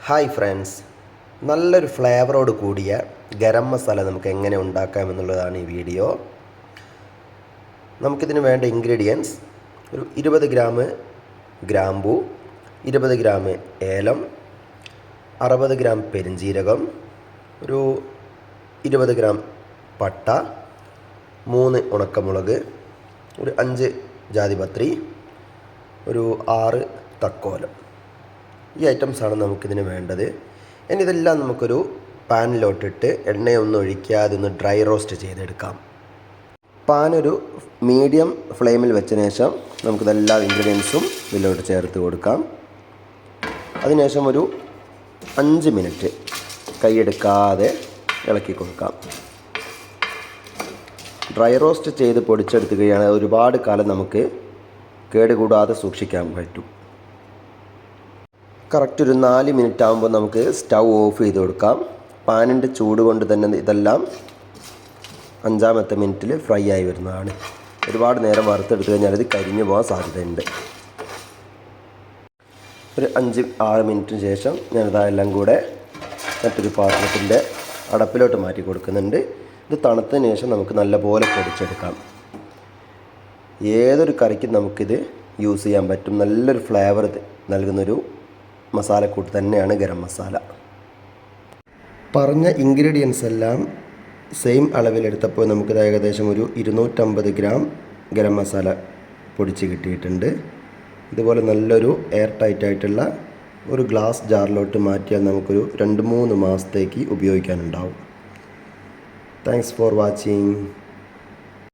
Hi friends, നല്ലൊരു ഫ്ലേവറോട് കൂടിയ ഗരം മസാല നമുക്ക് എങ്ങനെ ഉണ്ടാക്കാം എന്നുള്ളതാണ് ഈ വീഡിയോ. നമുക്കിതിന് വേണ്ട ഇൻഗ്രീഡിയൻസ് ഒരു 20 ഗ്രാം ഗ്രാമ്പൂ, 20 ഗ്രാം ഏലം, 60 ഗ്രാം പെരിഞ്ജീരകം, ഒരു 20 ഗ്രാം പട്ട, 3 ഉണക്കമുളക്, ഒരു 5 ജാതിപത്രി, ഒരു 6 തക്കോലം. ഈ ഐറ്റംസാണ് നമുക്കിതിന് വേണ്ടത്. ഇനി ഇതെല്ലാം നമുക്കൊരു പാനിലോട്ടിട്ട് എണ്ണയൊന്നും ഒഴിക്കാതെ ഒന്ന് ഡ്രൈ റോസ്റ്റ് ചെയ്തെടുക്കാം. പാനൊരു മീഡിയം ഫ്ലെയിമിൽ വെച്ചതിന് ശേഷം നമുക്കിതെല്ലാ ഇൻഗ്രീഡിയൻസും ഇതിലോട്ട് ചേർത്ത് കൊടുക്കാം. അതിനുശേഷം ഒരു 5 മിനിറ്റ് കൈയെടുക്കാതെ ഇളക്കി കൊടുക്കാം. ഡ്രൈ റോസ്റ്റ് ചെയ്ത് പൊടിച്ചെടുക്കുകയാണെങ്കിൽ ഒരുപാട് കാലം നമുക്ക് കേടുകൂടാതെ സൂക്ഷിക്കാൻ പറ്റും. കറക്റ്റ് ഒരു 4 മിനിറ്റ് ആകുമ്പോൾ നമുക്ക് സ്റ്റൗ ഓഫ് ചെയ്ത് കൊടുക്കാം. പാനിൻ്റെ ചൂട് കൊണ്ട് തന്നെ ഇതെല്ലാം 5-ാമത്തെ മിനിറ്റിൽ ഫ്രൈ ആയി വരുന്നതാണ്. ഒരുപാട് നേരം വറുത്തെടുത്ത് കഴിഞ്ഞാൽ ഇത് കരിഞ്ഞു പോകാൻ സാധ്യതയുണ്ട്. ഒരു 5-6 മിനിറ്റിന് ശേഷം ഞാനിതെല്ലാം കൂടെ മറ്റൊരു പാത്രത്തിൻ്റെ അടപ്പിലോട്ട് മാറ്റി കൊടുക്കുന്നുണ്ട്. ഇത് തണുത്തതിന് ശേഷം നമുക്ക് നല്ലപോലെ പൊടിച്ചെടുക്കാം. ഏതൊരു കറിക്കും നമുക്കിത് യൂസ് ചെയ്യാൻ പറ്റും. നല്ലൊരു ഫ്ലേവർ നൽകുന്നൊരു മസാലക്കൂട്ട് തന്നെയാണ് ഗരം മസാല. പറഞ്ഞ ഇൻഗ്രീഡിയൻസ് എല്ലാം സെയിം അളവിലെടുത്തപ്പോൾ നമുക്കിത് ഏകദേശം ഒരു 250 ഗ്രാം ഗരം മസാല പൊടിച്ച് കിട്ടിയിട്ടുണ്ട്. ഇതുപോലെ നല്ലൊരു എയർ ടൈറ്റ് ആയിട്ടുള്ള ഒരു ഗ്ലാസ് ജാറിലോട്ട് മാറ്റിയാൽ നമുക്കൊരു 2-3 മാസത്തേക്ക് ഉപയോഗിക്കാനുണ്ടാവും. Thanks for watching.